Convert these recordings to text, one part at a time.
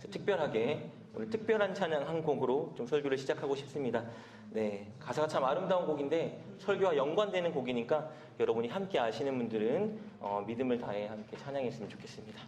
특별하게 오늘 특별한 찬양 한 곡으로 좀 설교를 시작하고 싶습니다. 네, 가사가 참 아름다운 곡인데 설교와 연관되는 곡이니까 여러분이 함께 아시는 분들은 믿음을 다해 함께 찬양했으면 좋겠습니다.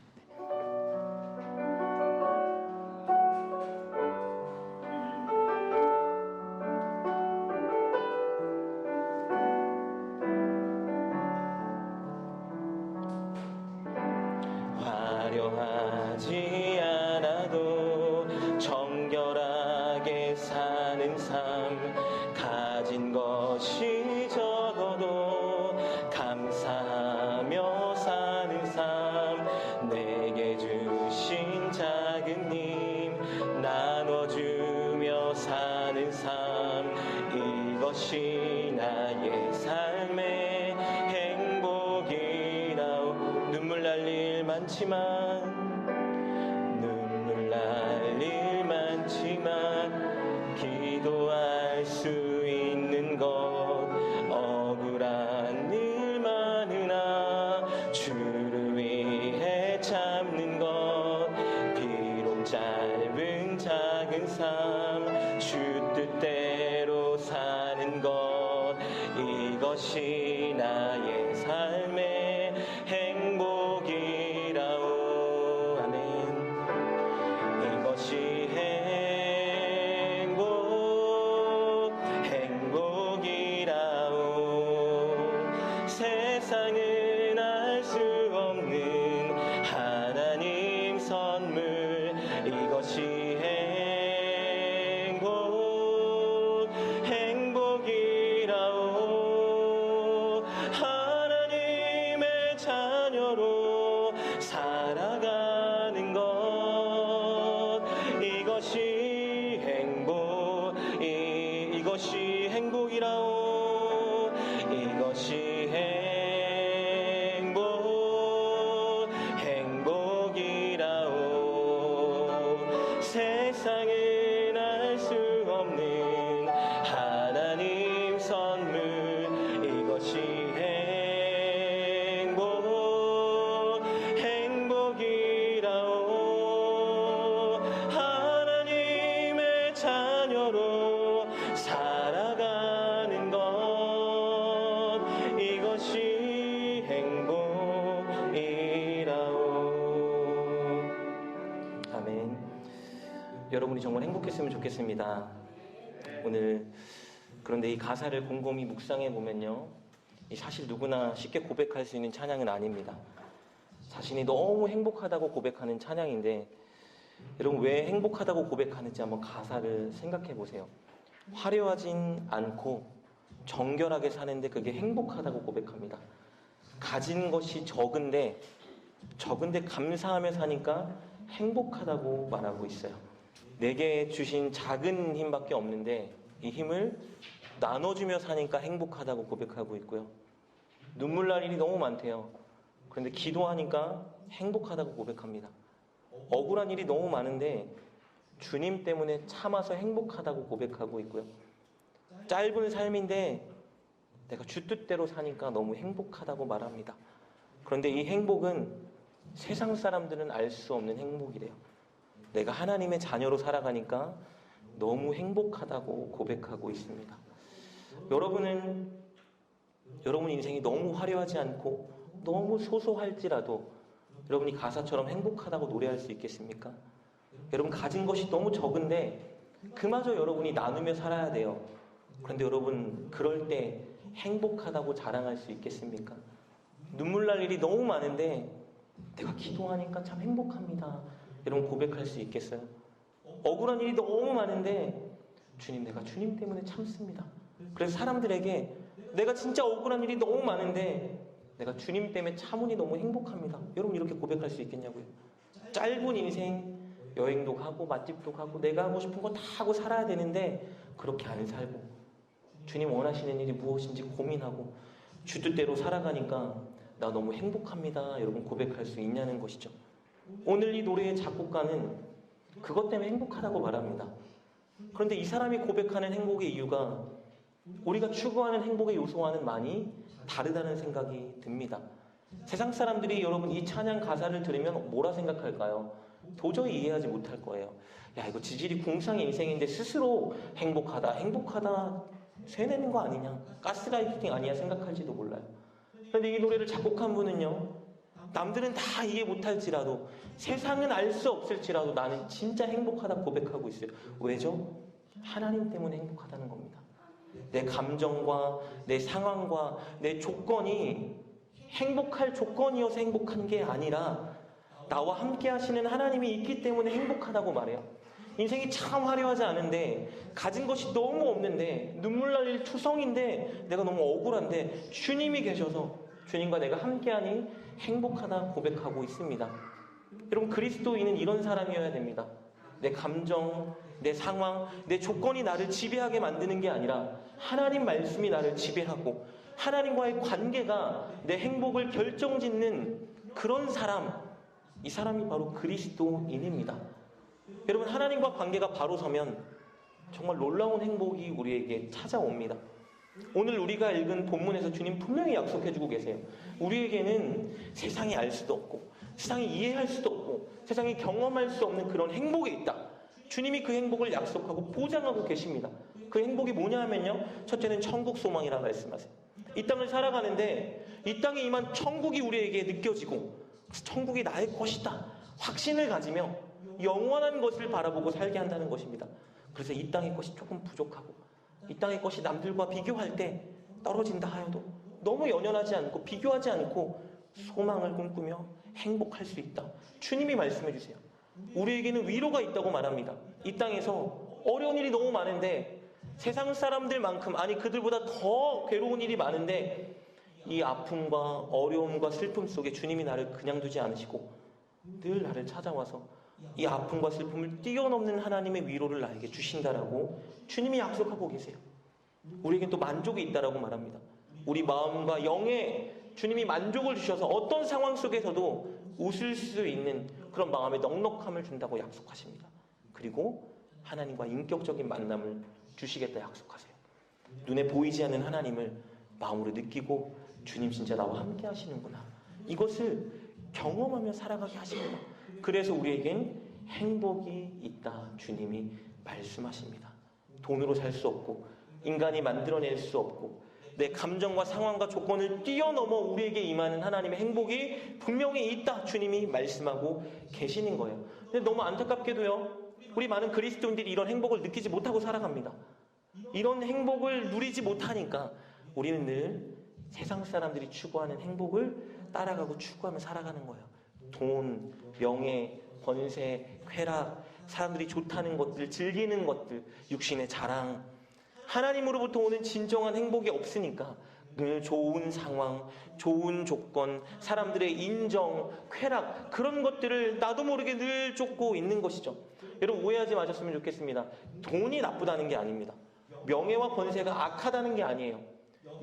화려하지 않아도 정결하게 사는 삶, 가진 것이 적어도 감사하며 사는 삶, 내게 주신 작은 힘 나눠주며 사는 삶, 이것이 나의 삶의 행복이라오. 눈물 날 일 많지만 눈물 날 일 많지만 기도할 수 있는 것, 억울한 일 많으나 주를 위해 참는 것, 비록 짧은 작은 삶 주 뜻대로 사는 것, 이것이 나의 삶의 행복이라오. 아멘. 이것이 행복이라오. 세상은 알 수 없는 하나님 선물, 이것이 행복이라오. 하나님의 자녀로 살아가는 것, 이것이 이것이 행복이라오. 이것이 행복이라오. 세상은 알 수 없는 하나님 선물, 이것이 행복이라오. 하나님의 자녀로 살아가는 것, 이것이 행복이라오. 아멘. 여러분이 정말 행복했으면 좋겠습니다. 오늘 그런데 이 가사를 곰곰이 묵상해 보면요, 사실 누구나 쉽게 고백할 수 있는 찬양은 아닙니다. 자신이 너무 행복하다고 고백하는 찬양인데, 여러분 왜 행복하다고 고백하는지 한번 가사를 생각해 보세요. 화려하진 않고 정결하게 사는데 그게 행복하다고 고백합니다. 가진 것이 적은데 감사하며 사니까 행복하다고 말하고 있어요. 내게 주신 작은 힘밖에 없는데 이 힘을 나눠주며 사니까 행복하다고 고백하고 있고요. 눈물 날 일이 너무 많대요. 그런데 기도하니까 행복하다고 고백합니다. 억울한 일이 너무 많은데 주님 때문에 참아서 행복하다고 고백하고 있고요. 짧은 삶인데 내가 주 뜻대로 사니까 너무 행복하다고 말합니다. 그런데 이 행복은 세상 사람들은 알 수 없는 행복이래요. 내가 하나님의 자녀로 살아가니까 너무 행복하다고 고백하고 있습니다. 여러분 인생이 너무 화려하지 않고 너무 소소할지라도 여러분이 가사처럼 행복하다고 노래할 수 있겠습니까? 여러분 가진 것이 너무 적은데 그마저 여러분이 나누며 살아야 돼요. 그런데 여러분 그럴 때 행복하다고 자랑할 수 있겠습니까? 눈물 날 일이 너무 많은데 내가 기도하니까 참 행복합니다, 여러분 고백할 수 있겠어요? 억울한 일이 너무 많은데 주님, 내가 주님 때문에 참습니다. 그래서 사람들에게 내가 진짜 억울한 일이 너무 많은데 내가 주님 때문에 참으니 너무 행복합니다, 여러분 이렇게 고백할 수 있겠냐고요? 짧은 인생 여행도 가고 맛집도 가고 내가 하고 싶은 거 다 하고 살아야 되는데 그렇게 안 살고 주님 원하시는 일이 무엇인지 고민하고 주 뜻대로 살아가니까 나 너무 행복합니다, 여러분 고백할 수 있냐는 것이죠. 오늘 이 노래의 작곡가는 그것 때문에 행복하다고 말합니다. 그런데 이 사람이 고백하는 행복의 이유가 우리가 추구하는 행복의 요소와는 많이 다르다는 생각이 듭니다. 세상 사람들이 여러분 이 찬양 가사를 들으면 뭐라 생각할까요? 도저히 이해하지 못할 거예요. 야, 이거 지질이 궁상의 인생인데 스스로 행복하다 세뇌는 거 아니냐, 가스라이팅 아니야 생각할지도 몰라요. 그런데 이 노래를 작곡한 분은요, 남들은 다 이해 못할지라도, 세상은 알 수 없을지라도 나는 진짜 행복하다 고백하고 있어요. 왜죠? 하나님 때문에 행복하다는 겁니다. 내 감정과 내 상황과 내 조건이 행복할 조건이어서 행복한 게 아니라 나와 함께 하시는 하나님이 있기 때문에 행복하다고 말해요. 인생이 참 화려하지 않은데, 가진 것이 너무 없는데, 눈물 날 일 투성인데, 내가 너무 억울한데 주님이 계셔서 주님과 내가 함께하니 행복하다 고백하고 있습니다. 여러분, 그리스도인은 이런 사람이어야 됩니다. 내 감정, 내 상황, 내 조건이 나를 지배하게 만드는 게 아니라 하나님 말씀이 나를 지배하고 하나님과의 관계가 내 행복을 결정짓는 그런 사람, 이 사람이 바로 그리스도인입니다. 여러분, 하나님과 관계가 바로 서면 정말 놀라운 행복이 우리에게 찾아옵니다. 오늘 우리가 읽은 본문에서 주님 분명히 약속해주고 계세요. 우리에게는 세상이 알 수도 없고 세상이 이해할 수도 없고 세상이 경험할 수 없는 그런 행복이 있다. 주님이 그 행복을 약속하고 보장하고 계십니다. 그 행복이 뭐냐 하면요, 첫째는 천국 소망이라 말씀하세요. 이 땅을 살아가는데 이 땅에 임한 천국이 우리에게 느껴지고 천국이 나의 것이다 확신을 가지며 영원한 것을 바라보고 살게 한다는 것입니다. 그래서 이 땅의 것이 조금 부족하고 이 땅의 것이 남들과 비교할 때 떨어진다 하여도 너무 연연하지 않고 비교하지 않고 소망을 꿈꾸며 행복할 수 있다. 주님이 말씀해 주세요. 우리에게는 위로가 있다고 말합니다. 이 땅에서 어려운 일이 너무 많은데, 세상 사람들만큼, 아니 그들보다 더 괴로운 일이 많은데, 이 아픔과 어려움과 슬픔 속에 주님이 나를 그냥 두지 않으시고 늘 나를 찾아와서 이 아픔과 슬픔을 뛰어넘는 하나님의 위로를 나에게 주신다라고 주님이 약속하고 계세요. 우리에겐 또 만족이 있다라고 말합니다. 우리 마음과 영에 주님이 만족을 주셔서 어떤 상황 속에서도 웃을 수 있는 그런 마음의 넉넉함을 준다고 약속하십니다. 그리고 하나님과 인격적인 만남을 주시겠다 약속하세요. 눈에 보이지 않는 하나님을 마음으로 느끼고 주님 진짜 나와 함께 하시는구나, 이것을 경험하며 살아가게 하십니다. 그래서 우리에겐 행복이 있다 주님이 말씀하십니다. 돈으로 살 수 없고 인간이 만들어낼 수 없고 내 감정과 상황과 조건을 뛰어넘어 우리에게 임하는 하나님의 행복이 분명히 있다 주님이 말씀하고 계시는 거예요. 근데 너무 안타깝게도요, 우리 많은 그리스도인들이 이런 행복을 느끼지 못하고 살아갑니다. 이런 행복을 누리지 못하니까 우리는 늘 세상 사람들이 추구하는 행복을 따라가고 추구하며 살아가는 거예요. 돈, 명예, 권세, 쾌락, 사람들이 좋다는 것들, 즐기는 것들, 육신의 자랑, 하나님으로부터 오는 진정한 행복이 없으니까 늘 좋은 상황, 좋은 조건, 사람들의 인정, 쾌락, 그런 것들을 나도 모르게 늘 쫓고 있는 것이죠. 여러분, 오해하지 마셨으면 좋겠습니다. 돈이 나쁘다는 게 아닙니다. 명예와 권세가 악하다는 게 아니에요.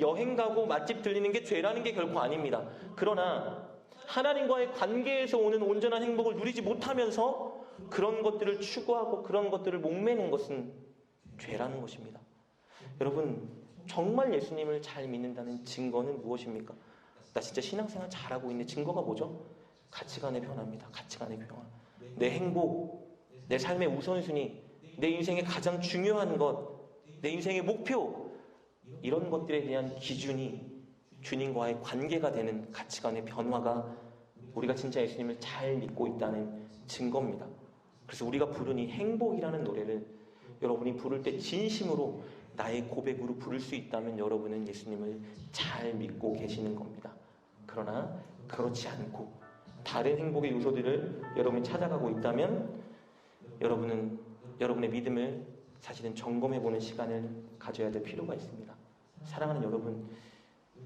여행 가고 맛집 들리는 게 죄라는 게 결코 아닙니다. 그러나 하나님과의 관계에서 오는 온전한 행복을 누리지 못하면서 그런 것들을 추구하고 그런 것들을 목매는 것은 죄라는 것입니다. 여러분, 정말 예수님을 잘 믿는다는 증거는 무엇입니까? 나 진짜 신앙생활 잘하고 있는 증거가 뭐죠? 가치관의 변화입니다. 가치관의 변화. 내 행복, 내 삶의 우선순위, 내 인생의 가장 중요한 것, 내 인생의 목표, 이런 것들에 대한 기준이 주님과의 관계가 되는 가치관의 변화가 우리가 진짜 예수님을 잘 믿고 있다는 증거입니다. 그래서 우리가 부른 이 행복이라는 노래를 여러분이 부를 때 진심으로 나의 고백으로 부를 수 있다면 여러분은 예수님을 잘 믿고 계시는 겁니다. 그러나 그렇지 않고 다른 행복의 요소들을 여러분이 찾아가고 있다면 여러분은 여러분의 믿음을 사실은 점검해보는 시간을 가져야 될 필요가 있습니다. 사랑하는 여러분,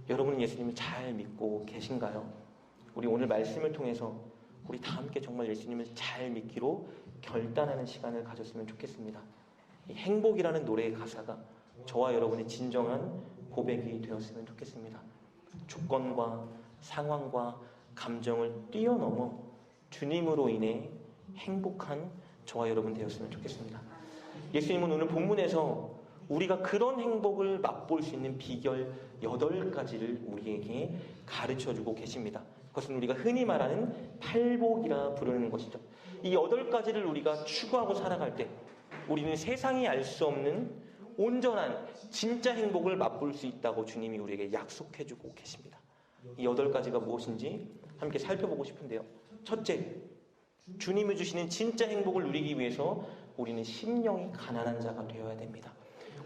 여러분은 예수님을 잘 믿고 계신가요? 우리 오늘 말씀을 통해서 우리 다 함께 정말 예수님을 잘 믿기로 결단하는 시간을 가졌으면 좋겠습니다. 이 행복이라는 노래의 가사가 저와 여러분의 진정한 고백이 되었으면 좋겠습니다. 조건과 상황과 감정을 뛰어넘어 주님으로 인해 행복한 저와 여러분 되었으면 좋겠습니다. 예수님은 오늘 본문에서 우리가 그런 행복을 맛볼 수 있는 비결 8가지를 우리에게 가르쳐주고 계십니다. 그것은 우리가 흔히 말하는 팔복이라 부르는 것이죠. 이 8가지를 우리가 추구하고 살아갈 때 우리는 세상이 알 수 없는 온전한 진짜 행복을 맛볼 수 있다고 주님이 우리에게 약속해주고 계십니다. 이 8가지가 무엇인지 함께 살펴보고 싶은데요. 첫째, 주님이 주시는 진짜 행복을 누리기 위해서 우리는 심령이 가난한 자가 되어야 됩니다.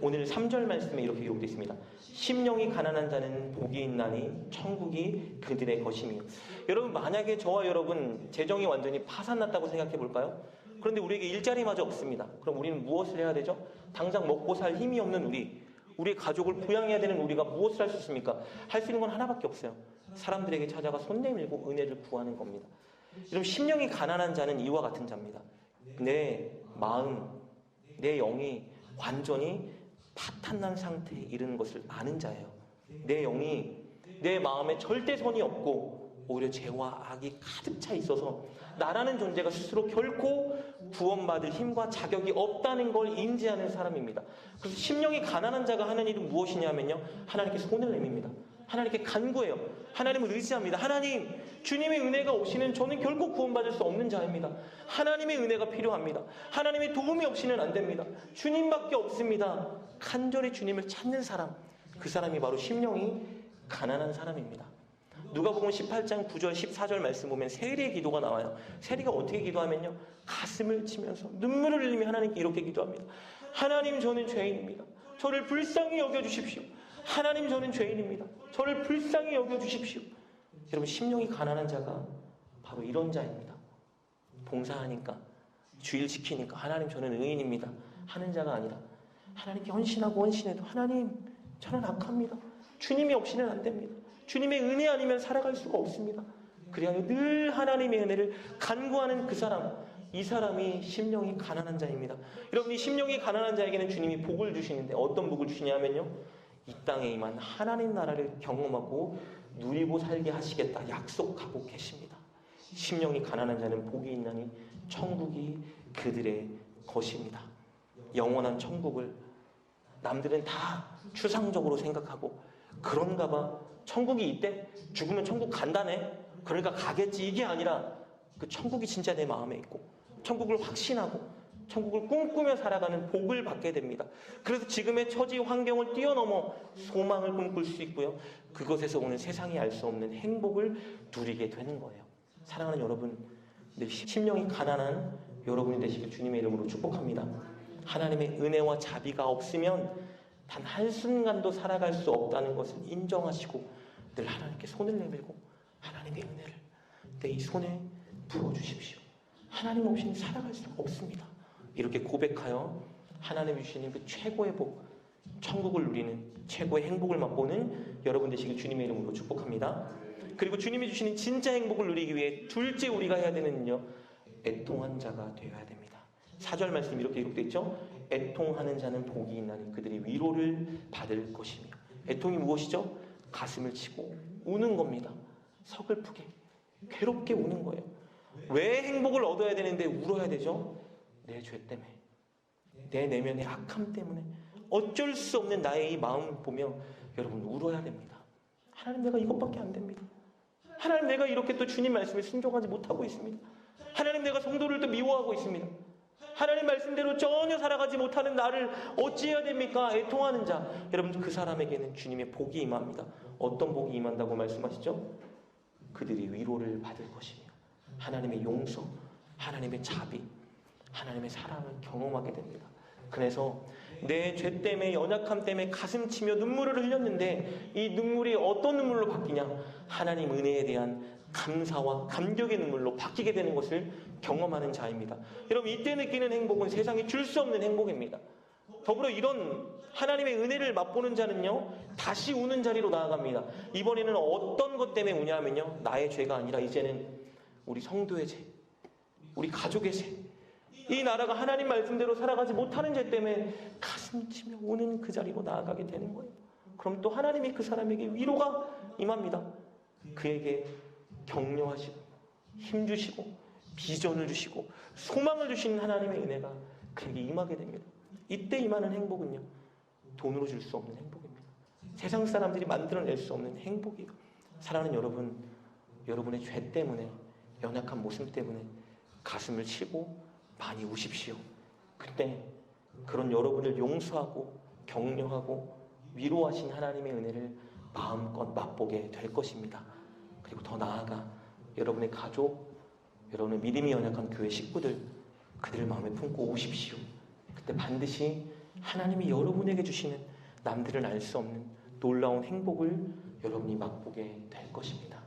오늘 3절 말씀에 이렇게 기록되어 있습니다. 심령이 가난한 자는 복이 있나니 천국이 그들의 것이며. 여러분, 만약에 저와 여러분 재정이 완전히 파산났다고 생각해 볼까요? 그런데 우리에게 일자리마저 없습니다. 그럼 우리는 무엇을 해야 되죠? 당장 먹고 살 힘이 없는 우리의 가족을 부양해야 되는 우리가 무엇을 할 수 있습니까? 할 수 있는 건 하나밖에 없어요. 사람들에게 찾아가 손 내밀고 은혜를 구하는 겁니다. 여러분, 심령이 가난한 자는 이와 같은 자입니다. 내 마음, 내 영이 완전히 파탄난 상태에 이르는 것을 아는 자예요. 내 영이, 내 마음에 절대 선이 없고 오히려 죄와 악이 가득 차 있어서 나라는 존재가 스스로 결코 구원받을 힘과 자격이 없다는 걸 인지하는 사람입니다. 그래서 심령이 가난한 자가 하는 일은 무엇이냐면요, 하나님께 손을 내밉니다. 하나님께 간구해요. 하나님을 의지합니다. 하나님, 주님의 은혜가 없이는 저는 결코 구원받을 수 없는 자입니다. 하나님의 은혜가 필요합니다. 하나님의 도움이 없이는 안 됩니다. 주님밖에 없습니다. 간절히 주님을 찾는 사람, 그 사람이 바로 심령이 가난한 사람입니다. 누가복음 18장 9절 14절 말씀 보면 세리의 기도가 나와요. 세리가 어떻게 기도하면요, 가슴을 치면서 눈물을 흘리며 하나님께 이렇게 기도합니다. 하나님, 저는 죄인입니다. 저를 불쌍히 여겨주십시오. 하나님, 저는 죄인입니다. 저를 불쌍히 여겨주십시오. 여러분, 심령이 가난한 자가 바로 이런 자입니다. 봉사하니까, 주일 지키니까 하나님, 저는 의인입니다 하는 자가 아니라 하나님께 헌신하고 헌신해도 하나님, 저는 악합니다. 주님이 없이는 안 됩니다. 주님의 은혜 아니면 살아갈 수가 없습니다. 그리하여 늘 하나님의 은혜를 간구하는 그 사람, 이 사람이 심령이 가난한 자입니다. 여러분, 이 심령이 가난한 자에게는 주님이 복을 주시는데 어떤 복을 주시냐면요, 이 땅에 임한 하나님 나라를 경험하고 누리고 살게 하시겠다 약속하고 계십니다. 심령이 가난한 자는 복이 있나니 천국이 그들의 것입니다. 영원한 천국을 남들은 다 추상적으로 생각하고, 그런가 봐, 천국이 있대? 죽으면 천국 간다네? 그러니까 가겠지, 이게 아니라 그 천국이 진짜 내 마음에 있고 천국을 확신하고 천국을 꿈꾸며 살아가는 복을 받게 됩니다. 그래서 지금의 처지 환경을 뛰어넘어 소망을 꿈꿀 수 있고요, 그것에서 오는 세상이 알 수 없는 행복을 누리게 되는 거예요. 사랑하는 여러분, 늘 심령이 가난한 여러분이 되시길 주님의 이름으로 축복합니다. 하나님의 은혜와 자비가 없으면 단 한순간도 살아갈 수 없다는 것을 인정하시고 늘 하나님께 손을 내밀고 하나님의 은혜를 내 이 손에 부어주십시오. 하나님 없이는 살아갈 수 없습니다. 이렇게 고백하여 하나님이 주시는 그 최고의 복, 천국을 누리는 최고의 행복을 맛보는 여러분 되시길 주님의 이름으로 축복합니다. 그리고 주님이 주시는 진짜 행복을 누리기 위해 둘째 우리가 해야 되는 일은요, 애통한 자가 되어야 됩니다. 4절 말씀 이렇게 기록되어 있죠. 애통하는 자는 복이 있나니 그들이 위로를 받을 것이며. 애통이 무엇이죠? 가슴을 치고 우는 겁니다. 서글프게, 괴롭게 우는 거예요. 왜 행복을 얻어야 되는데 울어야 되죠? 내 죄 때문에, 내 내면의 악함 때문에 어쩔 수 없는 나의 이 마음 보며 여러분 울어야 됩니다. 하나님, 내가 이것밖에 안 됩니다. 하나님, 내가 이렇게 또 주님 말씀에 순종하지 못하고 있습니다. 하나님, 내가 성도를 또 미워하고 있습니다. 하나님 말씀대로 전혀 살아가지 못하는 나를 어찌해야 됩니까? 애통하는 자, 여러분, 그 사람에게는 주님의 복이 임합니다. 어떤 복이 임한다고 말씀하시죠? 그들이 위로를 받을 것이며 하나님의 용서, 하나님의 자비, 하나님의 사랑을 경험하게 됩니다. 그래서 내 죄 때문에, 연약함 때문에 가슴 치며 눈물을 흘렸는데 이 눈물이 어떤 눈물로 바뀌냐? 하나님 은혜에 대한 감사와 감격의 눈물로 바뀌게 되는 것을 경험하는 자입니다. 여러분, 이때 느끼는 행복은 세상이 줄 수 없는 행복입니다. 더불어 이런 하나님의 은혜를 맛보는 자는요, 다시 우는 자리로 나아갑니다. 이번에는 어떤 것 때문에 우냐면요, 나의 죄가 아니라 이제는 우리 성도의 죄, 우리 가족의 죄, 이 나라가 하나님 말씀대로 살아가지 못하는 죄 때문에 가슴 치며 우는 그 자리로 나아가게 되는 거예요. 그럼 또 하나님이 그 사람에게 위로가 임합니다. 그에게 격려하시고 힘주시고 비전을 주시고 소망을 주시는 하나님의 은혜가 그에게 임하게 됩니다. 이때 임하는 행복은요, 돈으로 줄 수 없는 행복입니다. 세상 사람들이 만들어낼 수 없는 행복이에요. 사랑하는 여러분, 여러분의 죄 때문에, 연약한 모습 때문에 가슴을 치고 많이 우십시오. 그때 그런 여러분을 용서하고 격려하고 위로하신 하나님의 은혜를 마음껏 맛보게 될 것입니다. 그리고 더 나아가 여러분의 가족, 여러분의 믿음이 연약한 교회 식구들, 그들을 마음에 품고 오십시오. 그때 반드시 하나님이 여러분에게 주시는 남들은 알 수 없는 놀라운 행복을 여러분이 맛보게 될 것입니다.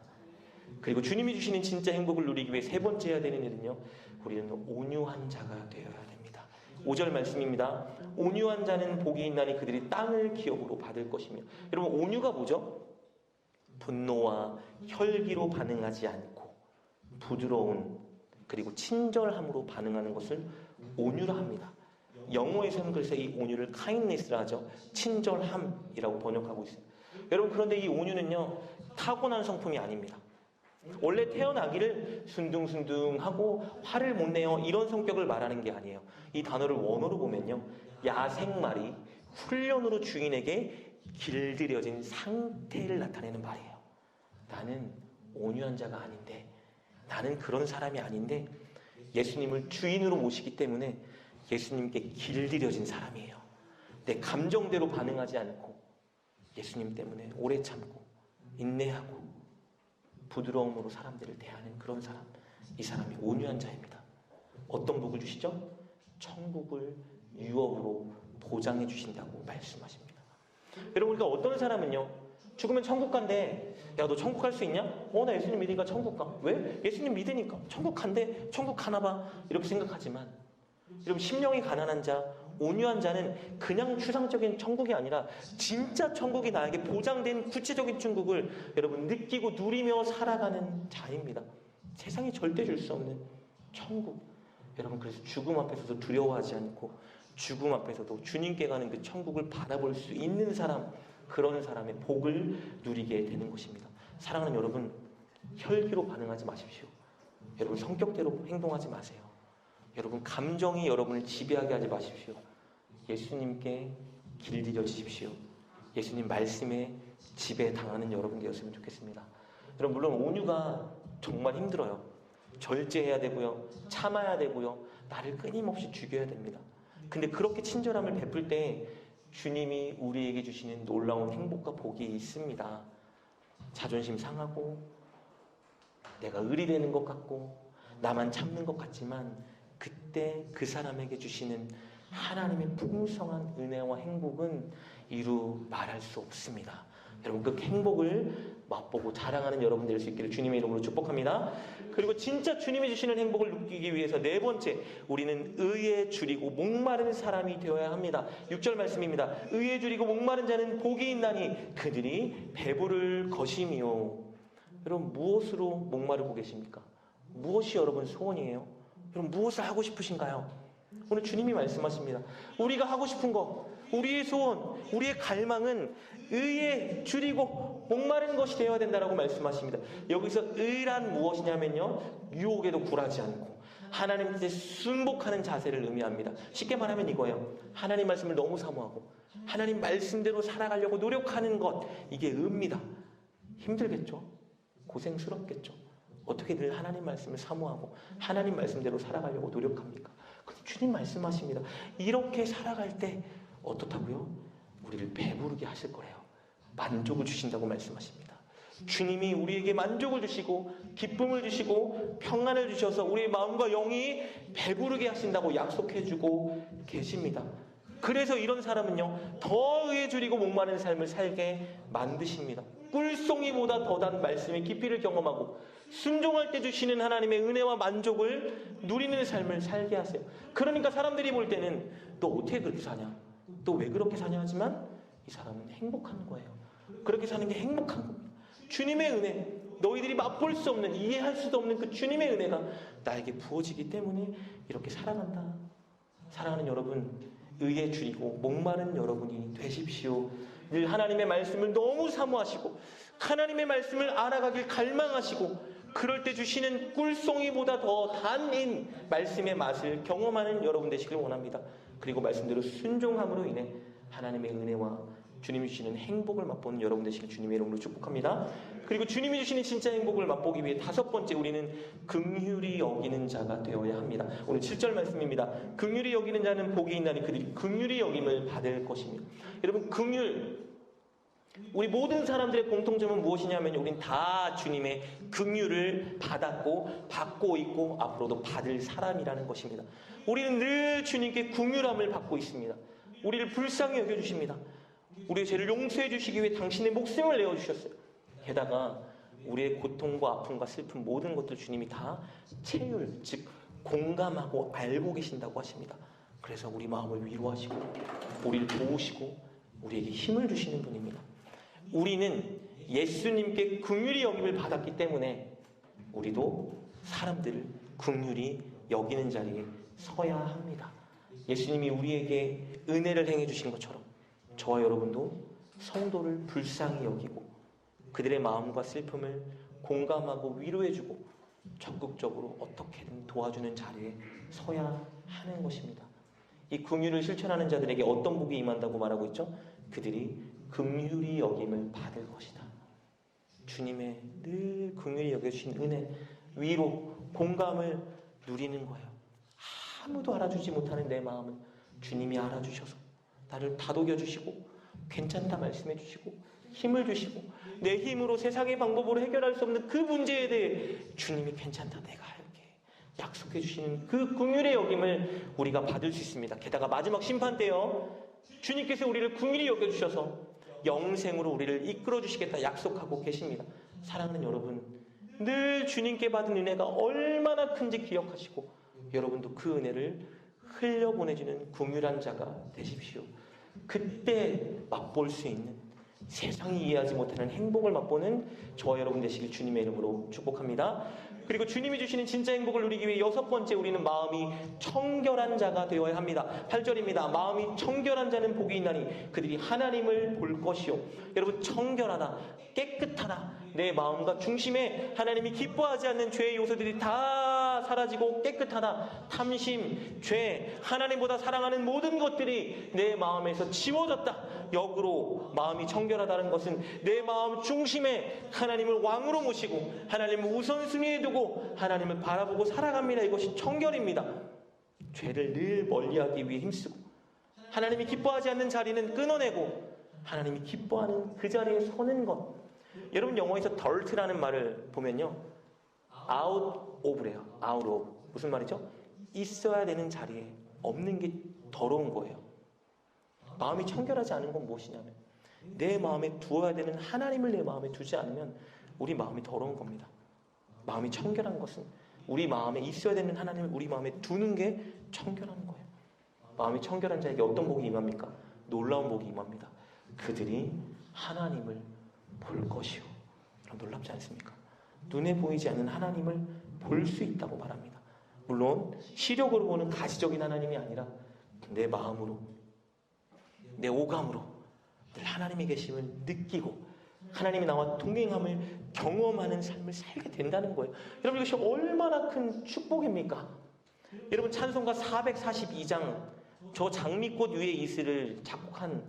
그리고 주님이 주시는 진짜 행복을 누리기 위해 세 번째 해야 되는 일은요, 우리는 온유한 자가 되어야 됩니다. 5절 말씀입니다. 온유한 자는 복이 있나니 그들이 땅을 기업으로 받을 것이며. 여러분, 온유가 뭐죠? 분노와 혈기로 반응하지 않고 부드러운 그리고 친절함으로 반응하는 것을 온유라 합니다. 영어에서는 그래서 이 온유를 kindness라 하죠. 친절함이라고 번역하고 있어요. 여러분, 그런데 이 온유는요, 타고난 성품이 아닙니다. 원래 태어나기를 순둥순둥하고 화를 못 내요, 이런 성격을 말하는 게 아니에요. 이 단어를 원어로 보면요, 야생말이 훈련으로 주인에게 길들여진 상태를 나타내는 말이에요. 나는 온유한 자가 아닌데, 나는 그런 사람이 아닌데 예수님을 주인으로 모시기 때문에 예수님께 길들여진 사람이에요. 내 감정대로 반응하지 않고 예수님 때문에 오래 참고 인내하고 부드러움으로 사람들을 대하는 그런 사람, 이 사람이 온유한 자입니다. 어떤 복을 주시죠? 천국을 유업으로 보장해 주신다고 말씀하십니다. 여러분, 우리가 어떤 사람은요, 죽으면 천국 간대. 야, 너 천국 갈 수 있냐? 나 예수님 믿으니까 천국 가. 왜? 예수님 믿으니까. 천국 간대. 천국 가나 봐. 이렇게 생각하지만, 여러분, 심령이 가난한 자, 온유한 자는 그냥 추상적인 천국이 아니라 진짜 천국이 나에게 보장된 구체적인 천국을 여러분 느끼고 누리며 살아가는 자입니다. 세상이 절대 줄 수 없는 천국. 여러분, 그래서 죽음 앞에서도 두려워하지 않고 죽음 앞에서도 주님께 가는 그 천국을 바라볼 수 있는 사람, 그런 사람의 복을 누리게 되는 것입니다. 사랑하는 여러분, 혈기로 반응하지 마십시오. 여러분, 성격대로 행동하지 마세요. 여러분, 감정이 여러분을 지배하게 하지 마십시오. 예수님께 길들여지십시오. 예수님 말씀에 지배당하는 여러분 되었으면 좋겠습니다. 여러분, 물론 온유가 정말 힘들어요. 절제해야 되고요, 참아야 되고요, 나를 끊임없이 죽여야 됩니다. 근데 그렇게 친절함을 베풀 때 주님이 우리에게 주시는 놀라운 행복과 복이 있습니다. 자존심 상하고 내가 의리 되는 것 같고 나만 참는 것 같지만 그때 그 사람에게 주시는 하나님의 풍성한 은혜와 행복은 이루 말할 수 없습니다. 여러분, 그 행복을 맛보고 자랑하는 여러분 될 수 있기를 주님의 이름으로 축복합니다. 그리고 진짜 주님이 주시는 행복을 느끼기 위해서 네 번째, 우리는 의에 줄이고 목마른 사람이 되어야 합니다. 6절 말씀입니다. 의에 줄이고 목마른 자는 복이 있나니 그들이 배부를 것이며. 여러분, 무엇으로 목마르고 계십니까? 무엇이 여러분 소원이에요? 여러분, 무엇을 하고 싶으신가요? 오늘 주님이 말씀하십니다. 우리가 하고 싶은 거, 우리의 소원, 우리의 갈망은 의에 줄이고 목마른 것이 되어야 된다라고 말씀하십니다. 여기서 의란 무엇이냐면요, 유혹에도 굴하지 않고 하나님께 순복하는 자세를 의미합니다. 쉽게 말하면 이거예요. 하나님 말씀을 너무 사모하고 하나님 말씀대로 살아가려고 노력하는 것, 이게 의입니다. 힘들겠죠? 고생스럽겠죠? 어떻게 늘 하나님 말씀을 사모하고 하나님 말씀대로 살아가려고 노력합니까? 근데 주님 말씀하십니다. 이렇게 살아갈 때 어떻다고요? 우리를 배부르게 하실 거래요. 만족을 주신다고 말씀하십니다. 주님이 우리에게 만족을 주시고 기쁨을 주시고 평안을 주셔서 우리의 마음과 영이 배부르게 하신다고 약속해주고 계십니다. 그래서 이런 사람은요, 더 의에 줄이고 목마른 삶을 살게 만드십니다. 꿀송이보다 더단 말씀의 깊이를 경험하고 순종할 때 주시는 하나님의 은혜와 만족을 누리는 삶을 살게 하세요. 그러니까 사람들이 볼 때는 너 어떻게 그렇게 사냐? 너 왜 그렇게 사냐? 하지만 이 사람은 행복한 거예요. 그렇게 사는 게 행복한 겁니다. 주님의 은혜, 너희들이 맛볼 수 없는, 이해할 수도 없는 그 주님의 은혜가 나에게 부어지기 때문에 이렇게 살아간다. 사랑하는 여러분, 의에 줄이고 목마른 여러분이 되십시오. 늘 하나님의 말씀을 너무 사모하시고 하나님의 말씀을 알아가길 갈망하시고 그럴 때 주시는 꿀송이보다 더 단인 말씀의 맛을 경험하는 여러분 되시길 원합니다. 그리고 말씀대로 순종함으로 인해 하나님의 은혜와 주님이 주시는 행복을 맛보는 여러분 되시길 주님의 이름으로 축복합니다. 그리고 주님이 주시는 진짜 행복을 맛보기 위해 다섯 번째, 우리는 긍휼히 여기는 자가 되어야 합니다. 오늘 7절 말씀입니다. 긍휼히 여기는 자는 복이 있나니 그들이 긍휼히 여김을 받을 것이며. 여러분, 긍휼, 우리 모든 사람들의 공통점은 무엇이냐면 우린 다 주님의 긍휼을 받았고 받고 있고 앞으로도 받을 사람이라는 것입니다. 우리는 늘 주님께 긍휼함을 받고 있습니다. 우리를 불쌍히 여겨주십니다. 우리의 죄를 용서해 주시기 위해 당신의 목숨을 내어주셨어요. 게다가 우리의 고통과 아픔과 슬픔 모든 것들 주님이 다 체휼, 즉 공감하고 알고 계신다고 하십니다. 그래서 우리 마음을 위로하시고 우리를 도우시고 우리에게 힘을 주시는 분입니다. 우리는 예수님께 긍휼히 여김을 받았기 때문에 우리도 사람들을 긍휼히 여기는 자리에 서야 합니다. 예수님이 우리에게 은혜를 행해 주신 것처럼 저와 여러분도 성도를 불쌍히 여기고 그들의 마음과 슬픔을 공감하고 위로해주고 적극적으로 어떻게든 도와주는 자리에 서야 하는 것입니다. 이 긍휼을 실천하는 자들에게 어떤 복이 임한다고 말하고 있죠? 그들이 긍휼히 여김을 받을 것이다. 주님의 늘 긍휼히 여겨주신 은혜, 위로, 공감을 누리는 거예요. 아무도 알아주지 못하는 내 마음을 주님이 알아주셔서 나를 다독여 주시고 괜찮다 말씀해 주시고 힘을 주시고 내 힘으로 세상의 방법으로 해결할 수 없는 그 문제에 대해 주님이 괜찮다 내가 할게 약속해 주시는 그 긍휼의 여김을 우리가 받을 수 있습니다. 게다가 마지막 심판 때요, 주님께서 우리를 긍휼히 여겨주셔서 영생으로 우리를 이끌어 주시겠다 약속하고 계십니다. 사랑하는 여러분, 늘 주님께 받은 은혜가 얼마나 큰지 기억하시고 여러분도 그 은혜를 흘려보내주는 긍휼한 자가 되십시오. 그때 맛볼 수 있는, 세상이 이해하지 못하는 행복을 맛보는 저와 여러분 되시길 주님의 이름으로 축복합니다. 그리고 주님이 주시는 진짜 행복을 누리기 위해 여섯 번째, 우리는 마음이 청결한 자가 되어야 합니다. 8절입니다. 마음이 청결한 자는 복이 있나니 그들이 하나님을 볼 것이요. 여러분, 청결하다, 깨끗하다, 내 마음과 중심에 하나님이 기뻐하지 않는 죄의 요소들이 다 사라지고 깨끗하다, 탐심, 죄, 하나님보다 사랑하는 모든 것들이 내 마음에서 지워졌다. 역으로 마음이 청결하다는 것은 내 마음 중심에 하나님을 왕으로 모시고 하나님을 우선순위에 두고 하나님을 바라보고 살아갑니다. 이것이 청결입니다. 죄를 늘 멀리하기 위해 힘쓰고 하나님이 기뻐하지 않는 자리는 끊어내고 하나님이 기뻐하는 그 자리에 서는 것. 여러분, 영어에서 dirt라는 말을 보면요, out of래요. out of. 무슨 말이죠? 있어야 되는 자리에 없는 게 더러운 거예요. 마음이 청결하지 않은 건 무엇이냐면 내 마음에 두어야 되는 하나님을 내 마음에 두지 않으면 우리 마음이 더러운 겁니다. 마음이 청결한 것은 우리 마음에 있어야 되는 하나님을 우리 마음에 두는 게 청결한 거예요. 마음이 청결한 자에게 어떤 복이 임합니까? 놀라운 복이 임합니다. 그들이 하나님을 볼 것이요. 놀랍지 않습니까? 눈에 보이지 않는 하나님을 볼 수 있다고 말합니다. 물론 시력으로 보는 가시적인 하나님이 아니라 내 마음으로, 내 오감으로 늘 하나님의 계심을 느끼고 하나님이 나와 동행함을 경험하는 삶을 살게 된다는 거예요. 여러분, 이것이 얼마나 큰 축복입니까? 여러분, 찬송가 442장 저 장미꽃 위에 이슬을 작곡한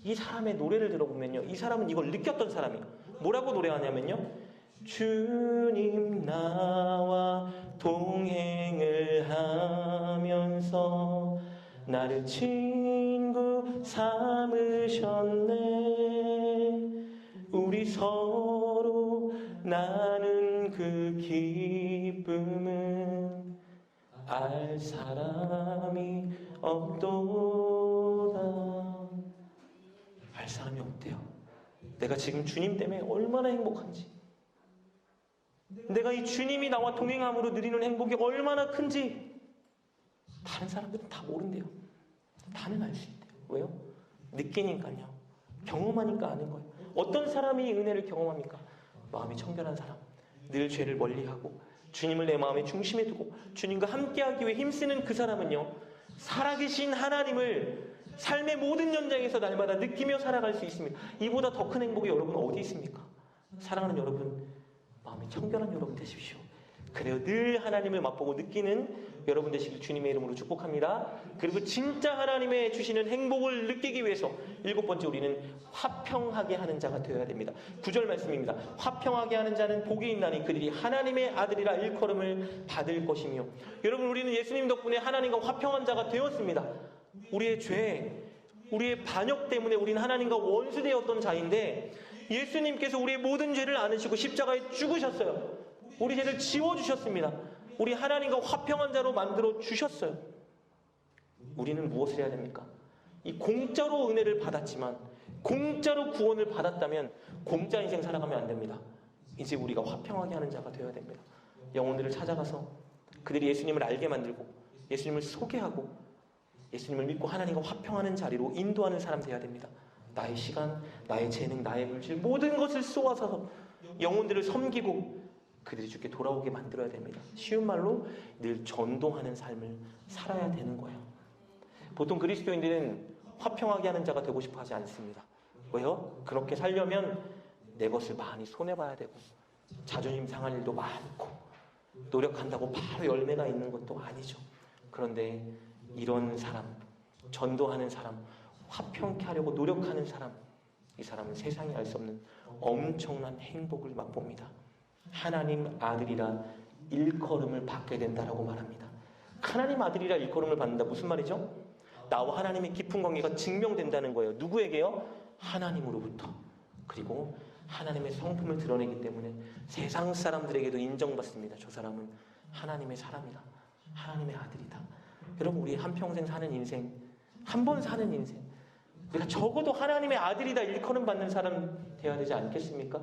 이 사람의 노래를 들어보면요, 이 사람은 이걸 느꼈던 사람이에요. 뭐라고 노래하냐면요, 주님 나와 동행을 하면서 나를 친구 삼으셨네. 우리 서로 나는 그 기쁨은 알 사람이 없도다. 알 사람이 없대요. 내가 지금 주님 때문에 얼마나 행복한지, 내가 이 주님이 나와 동행함으로 누리는 행복이 얼마나 큰지 다른 사람들은 다 모른대요. 다는 알 수 있대요. 왜요? 느끼니까요. 경험하니까 아는 거예요. 어떤 사람이 은혜를 경험합니까? 마음이 청결한 사람, 늘 죄를 멀리하고 주님을 내 마음의 중심에 두고 주님과 함께하기 위해 힘쓰는 그 사람은요, 살아계신 하나님을 삶의 모든 연장에서 날마다 느끼며 살아갈 수 있습니다. 이보다 더 큰 행복이 여러분 어디 있습니까? 사랑하는 여러분, 마음이 청결한 여러분 되십시오. 그래요, 늘 하나님을 맛보고 느끼는 여러분 되시길 주님의 이름으로 축복합니다. 그리고 진짜 하나님의 주시는 행복을 느끼기 위해서 7번째, 우리는 화평하게 하는 자가 되어야 됩니다. 9절 말씀입니다. 화평하게 하는 자는 복이 있나니 그들이 하나님의 아들이라 일컬음을 받을 것이며. 여러분, 우리는 예수님 덕분에 하나님과 화평한 자가 되었습니다. 우리의 죄, 우리의 반역 때문에 우리는 하나님과 원수되었던 자인데 예수님께서 우리의 모든 죄를 안으시고 십자가에 죽으셨어요. 우리 죄를 지워주셨습니다. 우리 하나님과 화평한 자로 만들어 주셨어요. 우리는 무엇을 해야 됩니까? 이 공짜로 은혜를 받았지만, 공짜로 구원을 받았다면 공짜 인생 살아가면 안 됩니다. 이제 우리가 화평하게 하는 자가 되어야 됩니다. 영혼들을 찾아가서 그들이 예수님을 알게 만들고 예수님을 소개하고 예수님을 믿고 하나님과 화평하는 자리로 인도하는 사람 되어야 됩니다. 나의 시간, 나의 재능, 나의 물질, 모든 것을 쏘아서 영혼들을 섬기고 그들이 주께 돌아오게 만들어야 됩니다. 쉬운 말로 늘 전도하는 삶을 살아야 되는 거예요. 보통 그리스도인들은 화평하게 하는 자가 되고 싶어 하지 않습니다. 왜요? 그렇게 살려면 내 것을 많이 손해봐야 되고 자존심 상할 일도 많고 노력한다고 바로 열매가 있는 것도 아니죠. 그런데 이런 사람, 전도하는 사람, 화평케 하려고 노력하는 사람, 이 사람은 세상이 알 수 없는 엄청난 행복을 맛봅니다. 하나님 아들이라 일컬음을 받게 된다라고 말합니다. 하나님 아들이라 일컬음을 받는다, 무슨 말이죠? 나와 하나님의 깊은 관계가 증명된다는 거예요. 누구에게요? 하나님으로부터. 그리고 하나님의 성품을 드러내기 때문에 세상 사람들에게도 인정받습니다. 저 사람은 하나님의 사람이다, 하나님의 아들이다. 여러분, 우리 한평생 사는 인생, 한 번 사는 인생, 우리가 적어도 하나님의 아들이다 일컬음 받는 사람 되어야 되지 않겠습니까?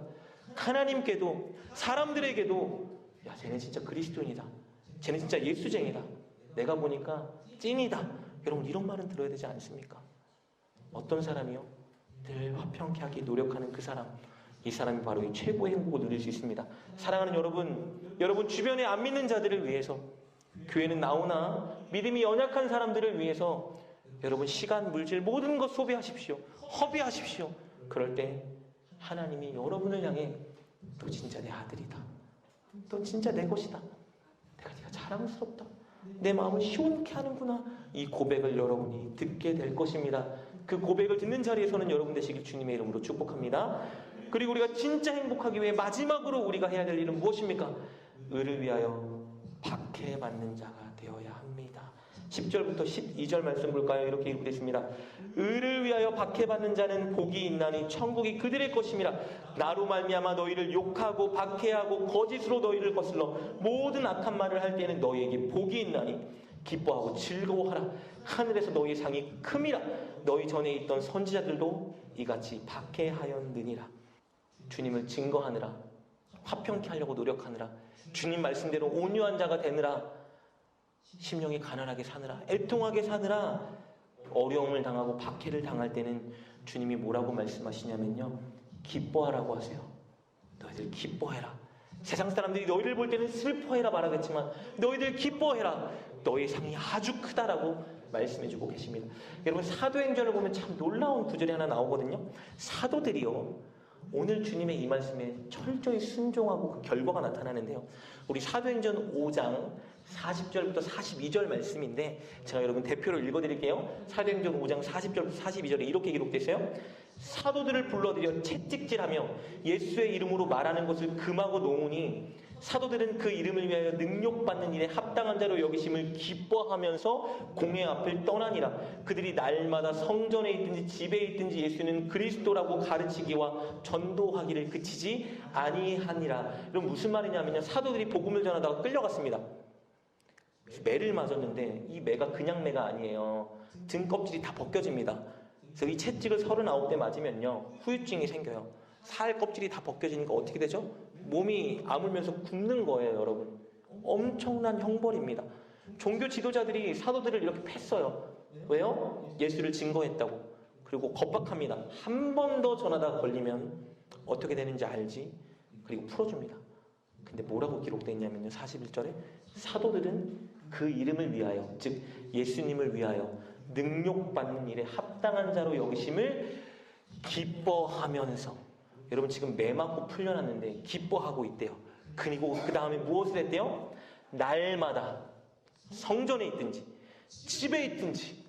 하나님께도 사람들에게도 야, 쟤는 진짜 그리스도인이다, 쟤는 진짜 예수쟁이다, 내가 보니까 찐이다, 여러분 이런 말은 들어야 되지 않습니까? 어떤 사람이요? 늘 화평케 하기 노력하는 그 사람, 이 사람이 바로 이 최고의 행복을 누릴 수 있습니다. 사랑하는 여러분 주변에 안 믿는 자들을 위해서, 교회는 나오나 믿음이 연약한 사람들을 위해서 여러분 시간, 물질, 모든 것 소비하십시오. 허비하십시오. 그럴 때 하나님이 여러분을 향해 너 진짜 내 아들이다, 너 진짜 내 것이다, 내가 네가 자랑스럽다, 내 마음을 시원케 하는구나, 이 고백을 여러분이 듣게 될 것입니다. 그 고백을 듣는 자리에서는 여러분 되시길 주님의 이름으로 축복합니다. 그리고 우리가 진짜 행복하기 위해 마지막으로 우리가 해야 될 일은 무엇입니까? 의를 위하여 박해받는 자가 되어야 합니다. 10절부터 12절 말씀 볼까요? 이렇게 기록되어 의를 위하여 박해받는 자는 복이 있나니 천국이 그들의 것임이라. 나로 말미암아 너희를 욕하고 박해하고 거짓으로 너희를 거슬러 모든 악한 말을 할 때는 너희에게 복이 있나니 기뻐하고 즐거워하라. 하늘에서 너희의 상이 큼이라. 너희 전에 있던 선지자들도 이같이 박해하였느니라. 주님을 증거하느라, 화평케 하려고 노력하느라, 주님 말씀대로 온유한 자가 되느라, 심령이 가난하게 사느라, 애통하게 사느라 어려움을 당하고 박해를 당할 때는 주님이 뭐라고 말씀하시냐면요, 기뻐하라고 하세요. 너희들 기뻐해라. 세상 사람들이 너희를 볼 때는 슬퍼해라 말하겠지만 너희들 기뻐해라. 너희 상이 아주 크다라고 말씀해주고 계십니다. 여러분, 사도행전을 보면 참 놀라운 구절이 하나 나오거든요. 사도들이요, 오늘 주님의 이 말씀에 철저히 순종하고 그 결과가 나타나는데요. 우리 사도행전 5장 40절부터 42절 말씀인데 제가 여러분 대표로 읽어드릴게요. 사도행전 5장 40절부터 42절에 이렇게 기록되어 있어요. 사도들을 불러들여 채찍질하며 예수의 이름으로 말하는 것을 금하고 놓으니 사도들은 그 이름을 위하여 능욕받는 일에 합당한 자로 여기심을 기뻐하면서 공회 앞을 떠나니라. 그들이 날마다 성전에 있든지 집에 있든지 예수는 그리스도라고 가르치기와 전도하기를 그치지 아니하니라. 그럼 무슨 말이냐면요, 사도들이 복음을 전하다가 끌려갔습니다. 매를 맞았는데 이 매가 그냥 매가 아니에요. 등 껍질이 다 벗겨집니다. 그래서 이 채찍을 39대 맞으면요, 후유증이 생겨요. 살 껍질이 다 벗겨지니까 어떻게 되죠? 몸이 아물면서 굽는 거예요, 여러분. 엄청난 형벌입니다. 종교 지도자들이 사도들을 이렇게 팼어요. 왜요? 예수를 증거했다고. 그리고 겁박합니다. 한 번 더 전하다가 걸리면 어떻게 되는지 알지? 그리고 풀어줍니다. 근데 뭐라고 기록되어 있냐면요, 41절에 사도들은 그 이름을 위하여, 즉 예수님을 위하여 능욕받는 일에 합당한 자로 여기심을 기뻐하면서, 여러분 지금 매 맞고 풀려났는데 기뻐하고 있대요. 그리고 그 다음에 무엇을 했대요? 날마다 성전에 있든지 집에 있든지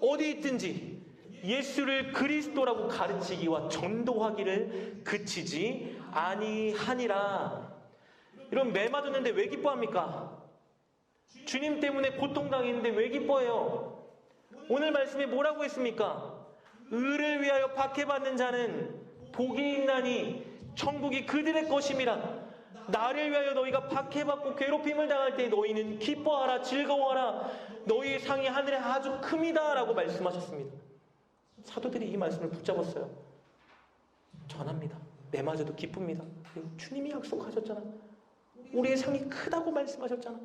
어디 있든지 예수를 그리스도라고 가르치기와 전도하기를 그치지 아니하니라. 이런 매 맞았는데 왜 기뻐합니까? 주님 때문에 고통당했는데 왜 기뻐해요? 오늘 말씀에 뭐라고 했습니까? 의를 위하여 박해받는 자는 복이 있나니 천국이 그들의 것임이라. 나를 위하여 너희가 박해받고 괴롭힘을 당할 때 너희는 기뻐하라, 즐거워하라. 너희의 상이 하늘에 아주 큽니다 라고 말씀하셨습니다. 사도들이 이 말씀을 붙잡았어요. 전합니다. 매 맞아도 기쁩니다. 주님이 약속하셨잖아. 우리의 상이 크다고 말씀하셨잖아.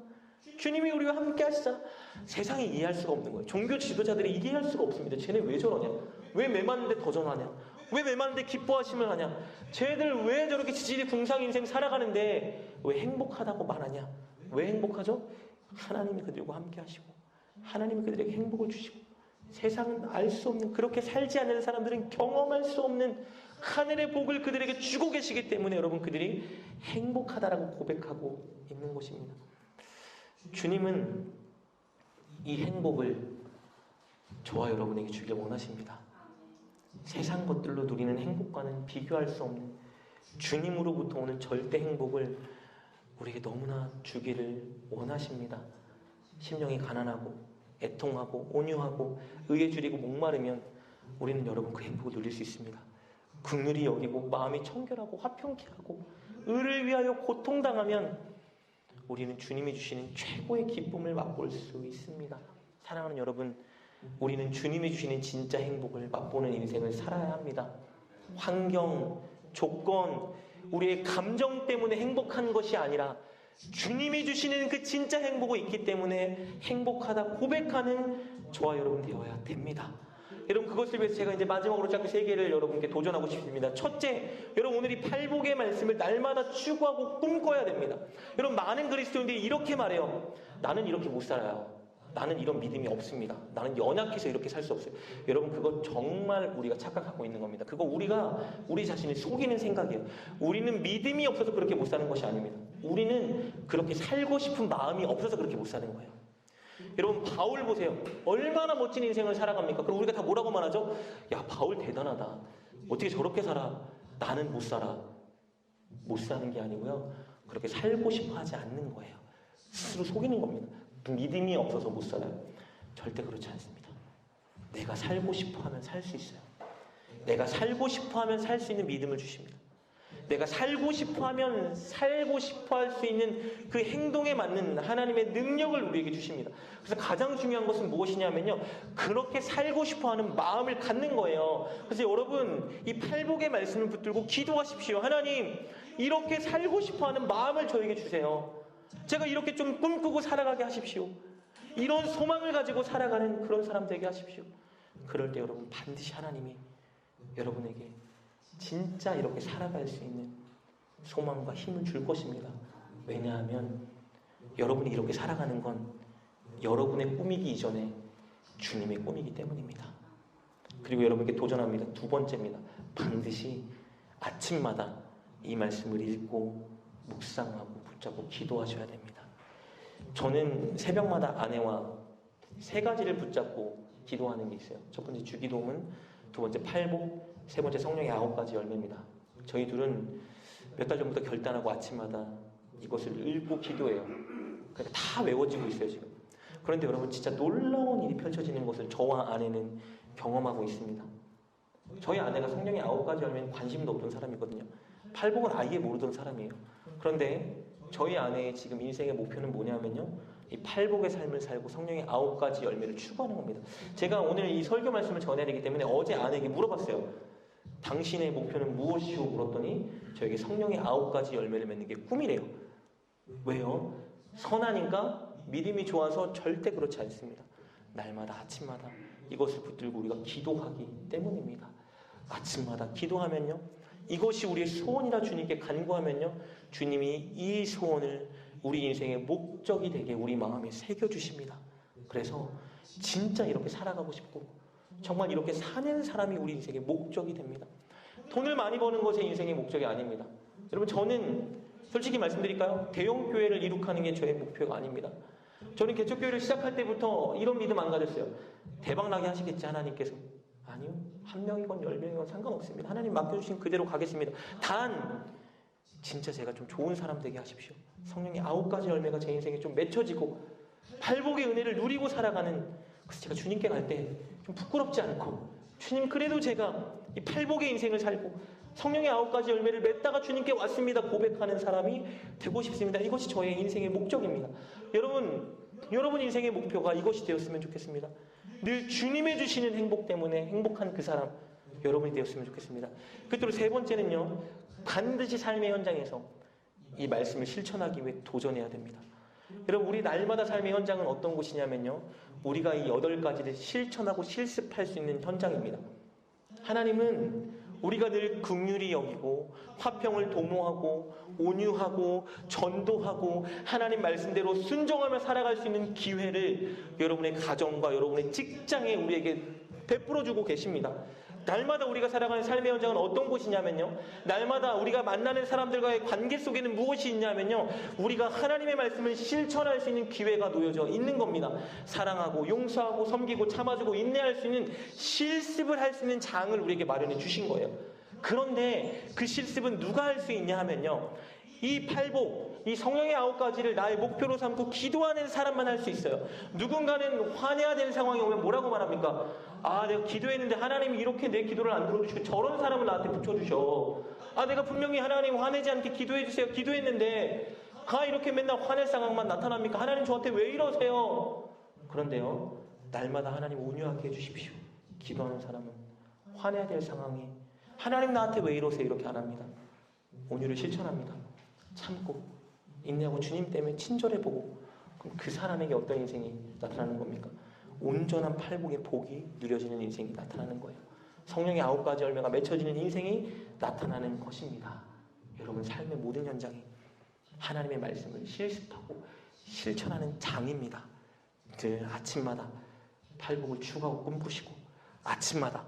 주님이 우리와 함께 하시잖아. 세상이 이해할 수가 없는 거예요. 종교 지도자들이 이해할 수가 없습니다. 쟤네 왜 저러냐? 왜 매 맞는데 더 전하냐? 왜 매 맞는데 기뻐하심을 하냐? 쟤들 왜 저렇게 지질이 궁상 인생 살아가는데 왜 행복하다고 말하냐? 왜 행복하죠? 하나님이 그들과 함께 하시고 하나님이 그들에게 행복을 주시고 세상은 알 수 없는, 그렇게 살지 않는 사람들은 경험할 수 없는 하늘의 복을 그들에게 주고 계시기 때문에 여러분, 그들이 행복하다라고 고백하고 있는 것입니다. 주님은 이 행복을 저와 여러분에게 주길 원하십니다. 세상 것들로 누리는 행복과는 비교할 수 없는 주님으로부터 오는 절대 행복을 우리에게 너무나 주기를 원하십니다. 심령이 가난하고 애통하고 온유하고 의에 줄이고 목마르면 우리는 여러분 그 행복을 누릴 수 있습니다. 긍휼히 여기고 마음이 청결하고 화평케 하고 의를 위하여 고통당하면 우리는 주님이 주시는 최고의 기쁨을 맛볼 수 있습니다. 사랑하는 여러분, 우리는 주님이 주시는 진짜 행복을 맛보는 인생을 살아야 합니다. 환경, 조건, 우리의 감정 때문에 행복한 것이 아니라 주님이 주시는 그 진짜 행복이 있기 때문에 행복하다 고백하는 저와 여러분 되어야 됩니다. 여러분, 그것을 위해서 제가 이제 마지막으로 짧게 3개를 여러분께 도전하고 싶습니다. 첫째, 여러분 오늘 이 팔복의 말씀을 날마다 추구하고 꿈꿔야 됩니다. 여러분, 많은 그리스도인들이 이렇게 말해요. 나는 이렇게 못 살아요. 나는 이런 믿음이 없습니다. 나는 연약해서 이렇게 살 수 없어요. 여러분, 그거 정말 우리가 착각하고 있는 겁니다. 그거 우리 자신을 속이는 생각이에요. 우리는 믿음이 없어서 그렇게 못 사는 것이 아닙니다. 우리는 그렇게 살고 싶은 마음이 없어서 그렇게 못 사는 거예요. 여러분, 바울 보세요. 얼마나 멋진 인생을 살아갑니까? 그럼 우리가 다 뭐라고 말하죠? 야, 바울 대단하다. 어떻게 저렇게 살아? 나는 못 살아. 못 사는 게 아니고요. 그렇게 살고 싶어 하지 않는 거예요. 스스로 속이는 겁니다. 믿음이 없어서 못 살아요. 절대 그렇지 않습니다. 내가 살고 싶어 하면 살 수 있어요. 내가 살고 싶어 하면 살 수 있는 믿음을 주십니다. 내가 살고 싶어 하면 살고 싶어 할 수 있는 그 행동에 맞는 하나님의 능력을 우리에게 주십니다. 그래서 가장 중요한 것은 무엇이냐면요, 그렇게 살고 싶어 하는 마음을 갖는 거예요. 그래서 여러분, 이 팔복의 말씀을 붙들고 기도하십시오. 하나님, 이렇게 살고 싶어 하는 마음을 저에게 주세요. 제가 이렇게 좀 꿈꾸고 살아가게 하십시오. 이런 소망을 가지고 살아가는 그런 사람 되게 하십시오. 그럴 때 여러분, 반드시 하나님이 여러분에게 진짜 이렇게 살아갈 수 있는 소망과 힘을 줄 것입니다. 왜냐하면 여러분이 이렇게 살아가는 건 여러분의 꿈이기 이전에 주님의 꿈이기 때문입니다. 그리고 여러분께 도전합니다. 2번째입니다. 반드시 아침마다 이 말씀을 읽고 묵상하고 붙잡고 기도하셔야 됩니다. 저는 새벽마다 아내와 3가지를 붙잡고 기도하는 게 있어요. 첫 번째 주기도문, 2번째 팔복, 3번째 성령의 9가지 열매입니다. 저희 둘은 몇 달 전부터 결단하고 아침마다 이것을 읽고 기도해요. 그러니까 다 외워지고 있어요, 지금. 그런데 여러분, 진짜 놀라운 일이 펼쳐지는 것을 저와 아내는 경험하고 있습니다. 저희 아내가 성령의 9가지 열매는 관심도 없던 사람이거든요. 팔복은 아예 모르던 사람이에요. 그런데 저희 아내의 지금 인생의 목표는 뭐냐면요, 이 팔복의 삶을 살고 성령의 9가지 열매를 추구하는 겁니다. 제가 오늘 이 설교 말씀을 전해야 되기 때문에 어제 아내에게 물어봤어요. 당신의 목표는 무엇이오? 물었더니 저에게 성령의 9가지 열매를 맺는 게 꿈이래요. 왜요? 선하니까? 믿음이 좋아서? 절대 그렇지 않습니다. 날마다 아침마다 이것을 붙들고 우리가 기도하기 때문입니다. 아침마다 기도하면요, 이것이 우리의 소원이라 주님께 간구하면요, 주님이 이 소원을 우리 인생의 목적이 되게 우리 마음에 새겨주십니다. 그래서 진짜 이렇게 살아가고 싶고 정말 이렇게 사는 사람이 우리 인생의 목적이 됩니다. 돈을 많이 버는 것이 인생의 목적이 아닙니다. 여러분, 저는 솔직히 말씀드릴까요? 대형 교회를 이룩하는 게 저의 목표가 아닙니다. 저는 개척교회를 시작할 때부터 이런 믿음 안 가졌어요. 대박나게 하시겠지 하나님께서. 아니요. 1명이건 10명이건 상관없습니다. 하나님 맡겨주신 그대로 가겠습니다. 단 진짜 제가 좀 좋은 사람 되게 하십시오. 성령의 9가지 열매가 제 인생에 좀 맺혀지고 팔복의 은혜를 누리고 살아가는, 그래서 제가 주님께 갈 때 좀 부끄럽지 않고, 주님 그래도 제가 이 팔복의 인생을 살고 성령의 9가지 열매를 맺다가 주님께 왔습니다 고백하는 사람이 되고 싶습니다. 이것이 저의 인생의 목적입니다. 여러분 인생의 목표가 이것이 되었으면 좋겠습니다. 늘 주님의 주시는 행복 때문에 행복한 그 사람 여러분이 되었으면 좋겠습니다. 끝으로 세 번째는요, 반드시 삶의 현장에서 이 말씀을 실천하기 위해 도전해야 됩니다. 여러분, 우리 날마다 삶의 현장은 어떤 곳이냐면요, 우리가 이 8가지를 실천하고 실습할 수 있는 현장입니다. 하나님은 우리가 늘 긍휼히 여기고 화평을 도모하고 온유하고 전도하고 하나님 말씀대로 순종하며 살아갈 수 있는 기회를 여러분의 가정과 여러분의 직장에 우리에게 베풀어주고 계십니다. 날마다 우리가 살아가는 삶의 현장은 어떤 곳이냐면요, 날마다 우리가 만나는 사람들과의 관계 속에는 무엇이 있냐면요, 우리가 하나님의 말씀을 실천할 수 있는 기회가 놓여져 있는 겁니다. 사랑하고 용서하고 섬기고 참아주고 인내할 수 있는 실습을 할 수 있는 장을 우리에게 마련해 주신 거예요. 그런데 그 실습은 누가 할 수 있냐 하면요, 이 팔복, 이 성령의 9가지를 나의 목표로 삼고 기도하는 사람만 할 수 있어요. 누군가는 화내야 되는 상황이 오면 뭐라고 말합니까? 아, 내가 기도했는데 하나님이 이렇게 내 기도를 안 들어주시고 저런 사람을 나한테 붙여주셔. 아, 내가 분명히 하나님 화내지 않게 기도해주세요. 기도했는데 이렇게 맨날 화낼 상황만 나타납니까? 하나님 저한테 왜 이러세요? 그런데요, 날마다 하나님 온유하게 해주십시오. 기도하는 사람은 화내야 될 상황에 하나님 나한테 왜 이러세요? 이렇게 안 합니다. 온유를 실천합니다. 참고 인내하고 주님 때문에 친절해보고, 그럼 그 사람에게 어떤 인생이 나타나는 겁니까? 온전한 팔복의 복이 누려지는 인생이 나타나는 거예요. 성령의 9가지 열매가 맺혀지는 인생이 나타나는 것입니다. 여러분 삶의 모든 현장이 하나님의 말씀을 실습하고 실천하는 장입니다. 늘 아침마다 팔복을 추구하고 꿈꾸시고 아침마다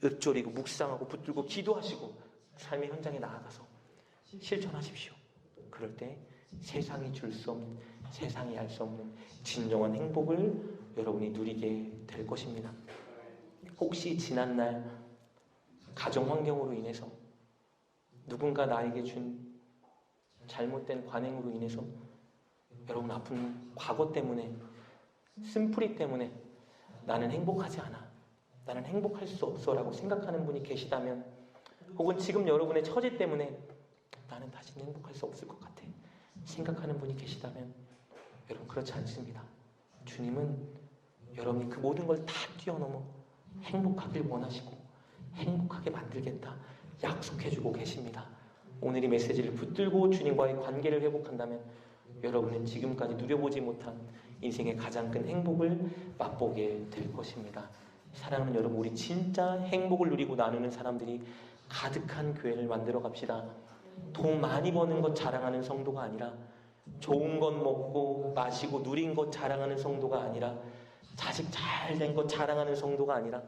읊조리고 묵상하고 붙들고 기도하시고 삶의 현장에 나아가서 실천하십시오. 그럴 때 세상이 줄 수 없는, 세상이 알 수 없는 진정한 행복을 여러분이 누리게 될 것입니다. 혹시 지난날 가정 환경으로 인해서 누군가 나에게 준 잘못된 관행으로 인해서 여러분 아픈 과거 때문에, 쓴뿌리 때문에 나는 행복하지 않아, 나는 행복할 수 없어 라고 생각하는 분이 계시다면, 혹은 지금 여러분의 처지 때문에 나는 다시는 행복할 수 없을 것 같아 생각하는 분이 계시다면, 여러분 그렇지 않습니다. 주님은 여러분이 그 모든 걸 다 뛰어넘어 행복하길 원하시고 행복하게 만들겠다 약속해주고 계십니다. 오늘 이 메시지를 붙들고 주님과의 관계를 회복한다면 여러분은 지금까지 누려보지 못한 인생의 가장 큰 행복을 맛보게 될 것입니다. 사랑하는 여러분, 우리 진짜 행복을 누리고 나누는 사람들이 가득한 교회를 만들어 갑시다. 돈 많이 버는 것 자랑하는 성도가 아니라, 좋은 것 먹고 마시고 누린 것 자랑하는 성도가 아니라, 자식 잘 된 것 자랑하는 성도가 아니라,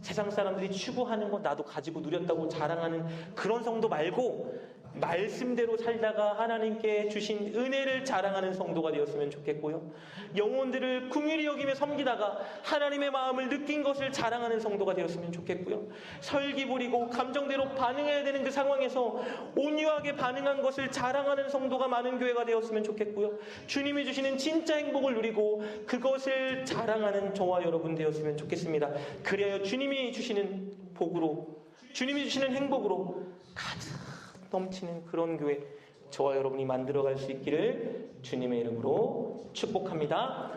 세상 사람들이 추구하는 것 나도 가지고 누렸다고 자랑하는 그런 성도 말고, 말씀대로 살다가 하나님께 주신 은혜를 자랑하는 성도가 되었으면 좋겠고요, 영혼들을 긍휼히 여기며 섬기다가 하나님의 마음을 느낀 것을 자랑하는 성도가 되었으면 좋겠고요, 설기 부리고 감정대로 반응해야 되는 그 상황에서 온유하게 반응한 것을 자랑하는 성도가 많은 교회가 되었으면 좋겠고요, 주님이 주시는 진짜 행복을 누리고 그것을 자랑하는 저와 여러분 되었으면 좋겠습니다. 그래야 주님이 주시는 복으로, 주님이 주시는 행복으로 가득 넘치는 그런 교회 저와 여러분이 만들어갈 수 있기를 주님의 이름으로 축복합니다.